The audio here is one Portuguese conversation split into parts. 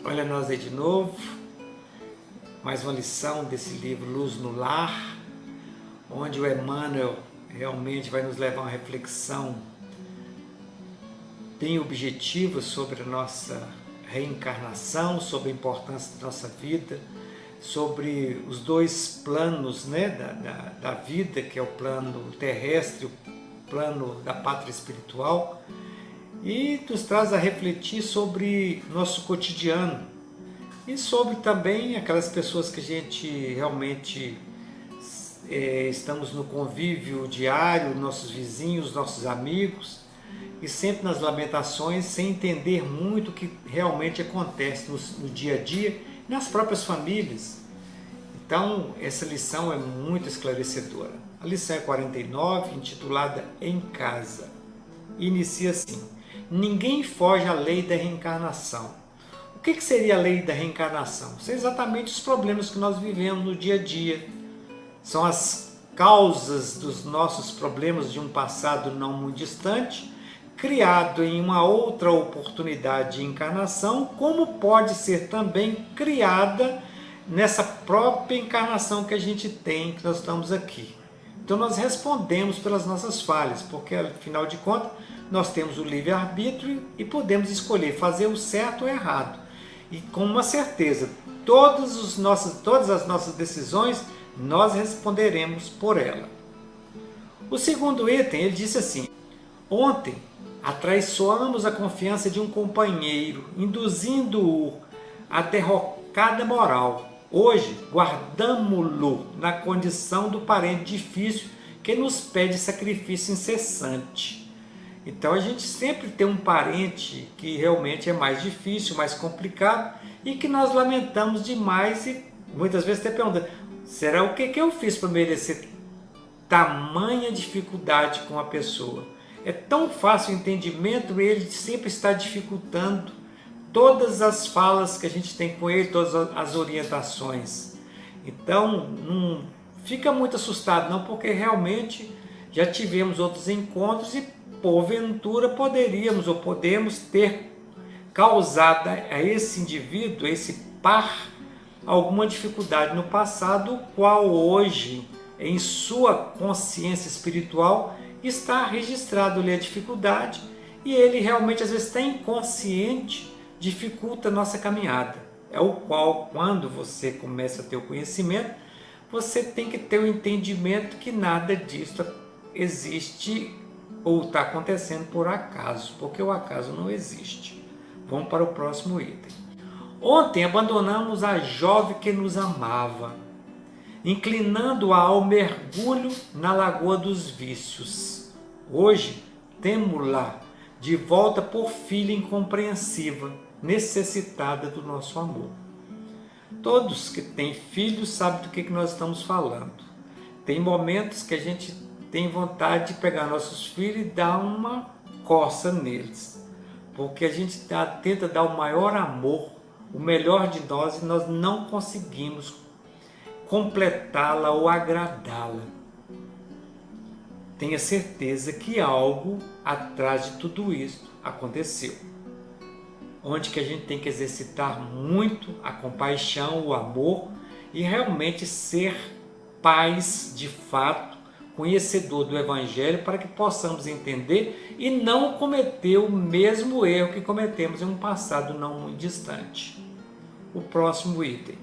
Olha nós aí de novo, mais uma lição desse livro Luz no Lar, onde o Emmanuel realmente vai nos levar a uma reflexão bem objetiva sobre a nossa reencarnação, sobre a importância da nossa vida, sobre os dois planos, né, da vida, que é o plano terrestre, o plano da pátria espiritual, e nos traz a refletir sobre nosso cotidiano e sobre também aquelas pessoas que a gente realmente estamos no convívio diário, nossos vizinhos, nossos amigos, e sempre nas lamentações, sem entender muito o que realmente acontece no dia a dia, nas próprias famílias. Então, essa lição é muito esclarecedora. A lição é 49, intitulada Em Casa. Inicia assim: ninguém foge à lei da reencarnação. O que seria a lei da reencarnação? São exatamente os problemas que nós vivemos no dia a dia. São as causas dos nossos problemas de um passado não muito distante, criado em uma outra oportunidade de encarnação, como pode ser também criada nessa própria encarnação que a gente tem, que nós estamos aqui. Então nós respondemos pelas nossas falhas, porque afinal de contas nós temos o livre-arbítrio e podemos escolher fazer o certo ou o errado. E com uma certeza, todas as nossas decisões nós responderemos por ela. O segundo item, ele disse assim: ontem atraiçoamos a confiança de um companheiro, induzindo-o à derrocada moral. Hoje, guardamo-lo na condição do parente difícil que nos pede sacrifício incessante. Então, a gente sempre tem um parente que realmente é mais difícil, mais complicado e que nós lamentamos demais e muitas vezes até perguntamos: será o que eu fiz para merecer tamanha dificuldade com a pessoa? É tão fácil o entendimento e ele sempre está dificultando todas as falas que a gente tem com ele, todas as orientações. Então, não fica muito assustado não, porque realmente já tivemos outros encontros e porventura poderíamos ou podemos ter causado a esse indivíduo, a esse par, alguma dificuldade no passado, o qual hoje, em sua consciência espiritual, está registrado-lhe a dificuldade e ele realmente às vezes está inconsciente, dificulta a nossa caminhada. É o qual, quando você começa a ter o conhecimento, você tem que ter o entendimento que nada disso existe ou está acontecendo por acaso, porque o acaso não existe. Vamos para o próximo item. Ontem abandonamos a jovem que nos amava, inclinando-a ao mergulho na lagoa dos vícios. Hoje temo-la de volta por filha incompreensiva, necessitada do nosso amor. Todos que têm filhos sabem do que nós estamos falando. Tem momentos que a gente tem vontade de pegar nossos filhos e dar uma coça neles, porque a gente tenta dar o maior amor, o melhor de nós, e nós não conseguimos completá-la ou agradá-la. Tenha certeza que algo atrás de tudo isso aconteceu, onde que a gente tem que exercitar muito a compaixão, o amor e realmente ser pais de fato, conhecedor do Evangelho, para que possamos entender e não cometer o mesmo erro que cometemos em um passado não muito distante. O próximo item.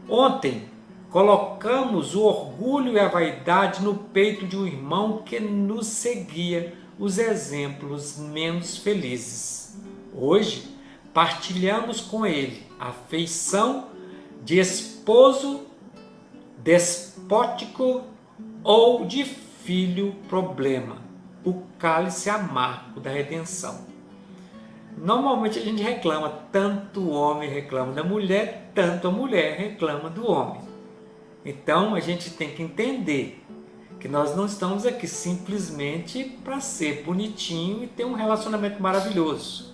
Ontem colocamos o orgulho e a vaidade no peito de um irmão que nos seguia os exemplos menos felizes. Hoje partilhamos com ele a afeição de esposo despótico ou de filho problema, o cálice amargo da redenção. Normalmente a gente reclama, tanto o homem reclama da mulher, tanto a mulher reclama do homem. Então a gente tem que entender que nós não estamos aqui simplesmente para ser bonitinho e ter um relacionamento maravilhoso,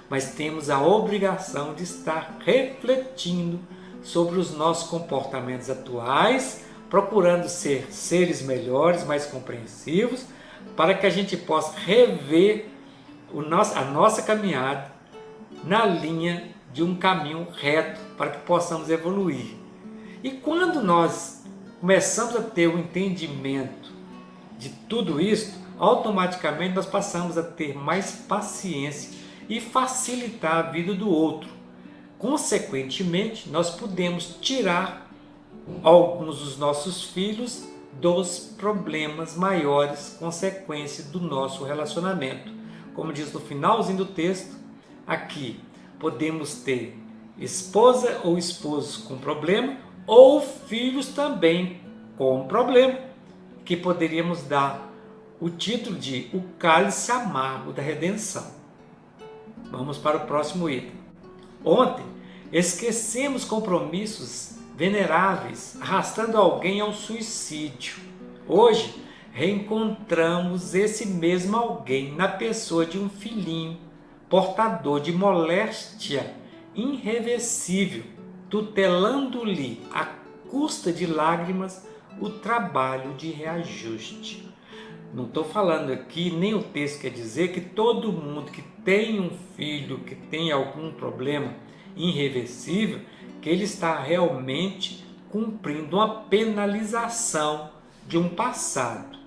mas temos a obrigação de estar refletindo sobre os nossos comportamentos atuais, procurando ser seres melhores, mais compreensivos, para que a gente possa rever a nossa caminhada na linha de um caminho reto para que possamos evoluir. E quando nós começamos a ter o entendimento de tudo isso, automaticamente nós passamos a ter mais paciência e facilitar a vida do outro. Consequentemente, nós podemos tirar alguns dos nossos filhos dos problemas maiores, consequência do nosso relacionamento. Como diz no finalzinho do texto, aqui podemos ter esposa ou esposos com problema, ou filhos também com problema, que poderíamos dar o título de O Cálice Amargo da Redenção. Vamos para o próximo item. Ontem, esquecemos compromissos veneráveis, arrastando alguém ao suicídio. Hoje, reencontramos esse mesmo alguém na pessoa de um filhinho, portador de moléstia irreversível, tutelando-lhe à custa de lágrimas o trabalho de reajuste. Não estou falando aqui, nem o texto quer dizer que todo mundo que tem um filho que tem algum problema irreversível, que ele está realmente cumprindo uma penalização de um passado.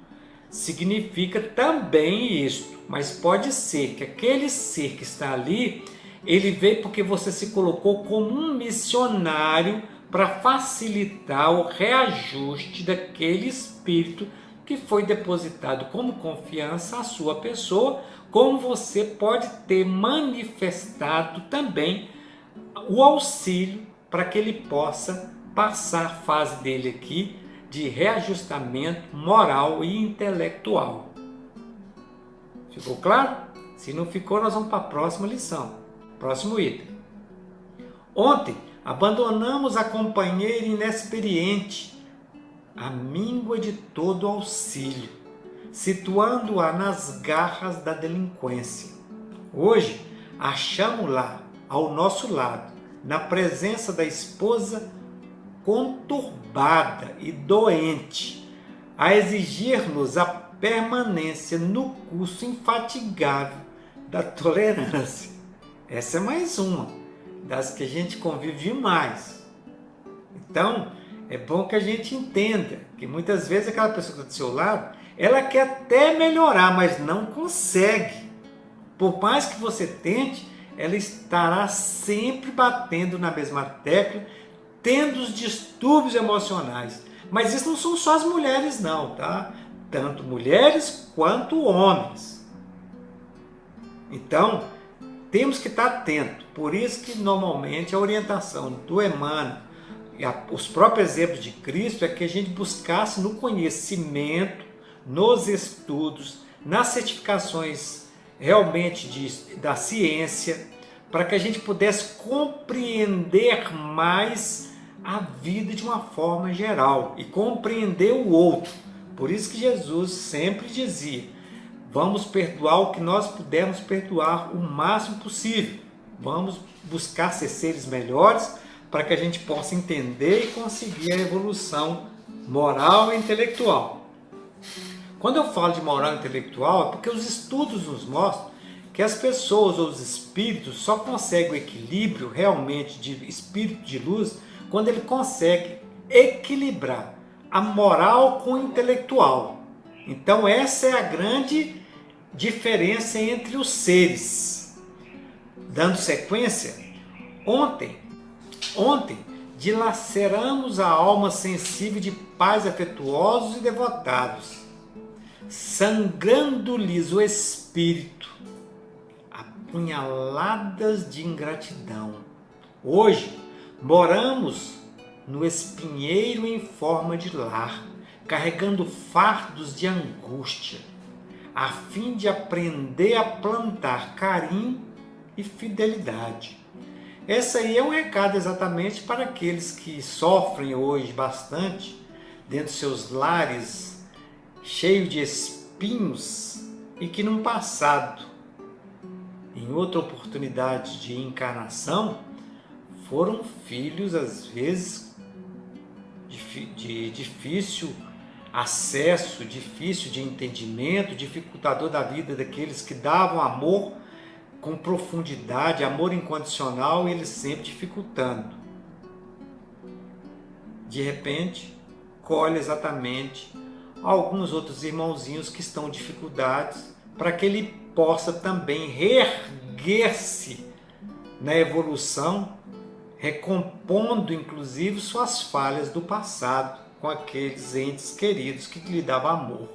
Significa também isto, mas pode ser que aquele ser que está ali, ele veio porque você se colocou como um missionário para facilitar o reajuste daquele espírito que foi depositado como confiança à sua pessoa, como você pode ter manifestado também o auxílio para que ele possa passar a fase dele aqui de reajustamento moral e intelectual. Ficou claro? Se não ficou, nós vamos para a próxima lição. Próximo item. Ontem, abandonamos a companheira inexperiente, a míngua de todo auxílio, situando-a nas garras da delinquência. Hoje, achamos-la ao nosso lado, na presença da esposa conturbada e doente, a exigir-nos a permanência no curso infatigável da tolerância. Essa é mais uma das que a gente convive demais. Então, é bom que a gente entenda que muitas vezes aquela pessoa que está do seu lado, ela quer até melhorar, mas não consegue. Por mais que você tente, ela estará sempre batendo na mesma tecla, tendo os distúrbios emocionais. Mas isso não são só as mulheres não, tá? Tanto mulheres quanto homens. Então, temos que estar atentos. Por isso que normalmente a orientação do Emmanuel e os próprios exemplos de Cristo é que a gente buscasse no conhecimento, nos estudos, nas certificações realmente da ciência, para que a gente pudesse compreender mais a vida de uma forma geral e compreender o outro. Por isso que Jesus sempre dizia, vamos perdoar o que nós pudermos perdoar o máximo possível. Vamos buscar ser seres melhores para que a gente possa entender e conseguir a evolução moral e intelectual. Quando eu falo de moral e intelectual, é porque os estudos nos mostram que as pessoas ou os espíritos só conseguem o equilíbrio realmente de espírito de luz quando ele consegue equilibrar a moral com o intelectual. Então essa é a grande diferença entre os seres. Dando sequência, ontem dilaceramos a alma sensível de pais afetuosos e devotados, sangrando-lhes o espírito, apunhaladas de ingratidão. Hoje, moramos no espinheiro em forma de lar, carregando fardos de angústia, a fim de aprender a plantar carinho e fidelidade. Esse aí é um recado exatamente para aqueles que sofrem hoje bastante dentro de seus lares cheios de espinhos e que no passado, em outra oportunidade de encarnação, foram filhos às vezes de difícil acesso, difícil de entendimento, dificultador da vida daqueles que davam amor com profundidade, amor incondicional, ele sempre dificultando. De repente, colhe exatamente alguns outros irmãozinhos que estão em dificuldades, para que ele possa também reerguer-se na evolução, recompondo inclusive suas falhas do passado com aqueles entes queridos que lhe davam amor.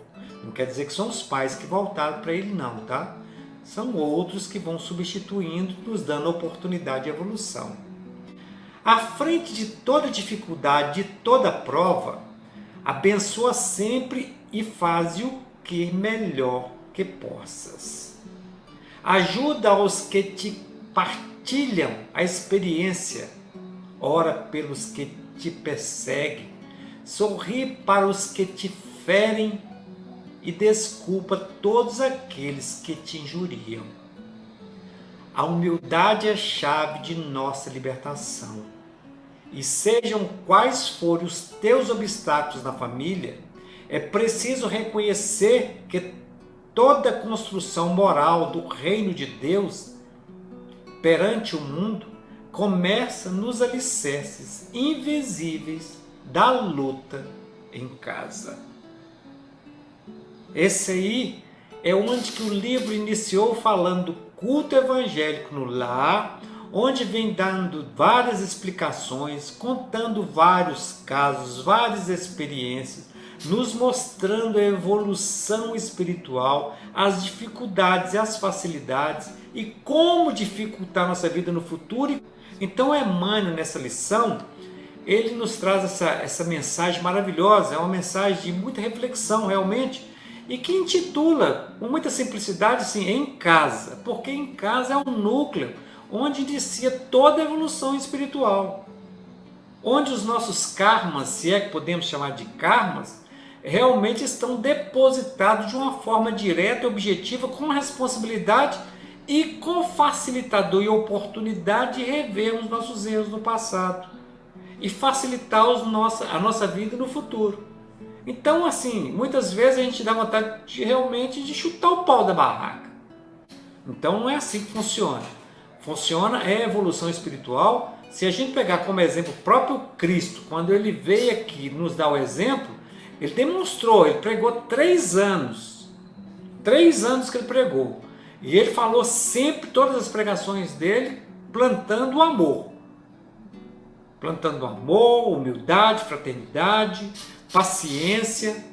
Não quer dizer que são os pais que voltaram para ele não, tá? São outros que vão substituindo, nos dando oportunidade de evolução. À frente de toda dificuldade, de toda prova, abençoa sempre e faze o que melhor que possas. Ajuda aos que te partilham a experiência, ora pelos que te perseguem, sorri para os que te ferem e desculpa todos aqueles que te injuriam. A humildade é a chave de nossa libertação. E sejam quais forem os teus obstáculos na família, é preciso reconhecer que toda construção moral do reino de Deus perante o mundo começa nos alicerces invisíveis da luta em casa. Esse aí é onde que o livro iniciou falando do culto evangélico no lar, onde vem dando várias explicações, contando vários casos, várias experiências, nos mostrando a evolução espiritual, as dificuldades e as facilidades e como dificultar nossa vida no futuro. Então Emmanuel, nessa lição, ele nos traz essa mensagem maravilhosa, é uma mensagem de muita reflexão realmente, e que intitula, com muita simplicidade, assim, Em Casa, porque em casa é um núcleo onde inicia toda a evolução espiritual, onde os nossos karmas, se é que podemos chamar de karmas, realmente estão depositados de uma forma direta e objetiva, com responsabilidade e com facilitador e oportunidade de revermos nossos erros no passado e facilitar a nossa vida no futuro. Então, assim, muitas vezes a gente dá vontade realmente de chutar o pau da barraca. Então não é assim que funciona. Funciona é a evolução espiritual. Se a gente pegar como exemplo o próprio Cristo, quando ele veio aqui nos dar o exemplo, ele demonstrou, ele pregou 3 anos. 3 anos que ele pregou. E ele falou sempre, todas as pregações dele, plantando o amor. Plantando amor, humildade, fraternidade, paciência.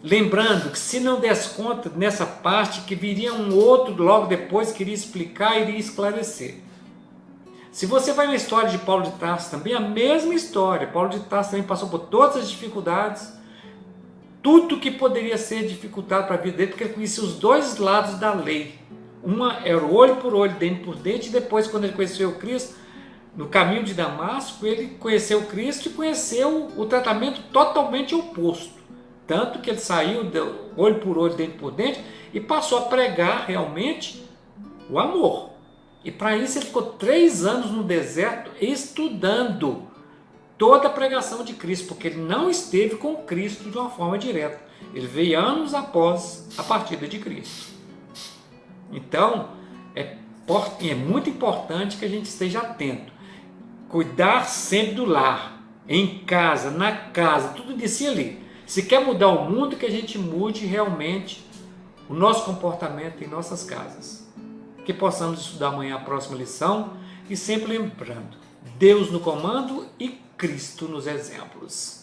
Lembrando que se não desse conta nessa parte, que viria um outro logo depois que iria explicar e iria esclarecer. Se você vai na história de Paulo de Tarso também, a mesma história. Paulo de Tarso também passou por todas as dificuldades, tudo que poderia ser dificultado para a vida dele, porque ele conhecia os 2 lados da lei. Uma era o olho por olho, dente por dente, e depois, quando ele conheceu o Cristo, no caminho de Damasco, ele conheceu o Cristo e conheceu o tratamento totalmente oposto. Tanto que ele saiu do olho por olho, dente por dente, e passou a pregar realmente o amor. E para isso ele ficou 3 anos no deserto estudando toda a pregação de Cristo, porque ele não esteve com Cristo de uma forma direta. Ele veio anos após a partida de Cristo. Então, é muito importante que a gente esteja atento. Cuidar sempre do lar, em casa, na casa, tudo de si ali. Se quer mudar o mundo, que a gente mude realmente o nosso comportamento em nossas casas. Que possamos estudar amanhã a próxima lição e sempre lembrando, Deus no comando e Cristo nos exemplos.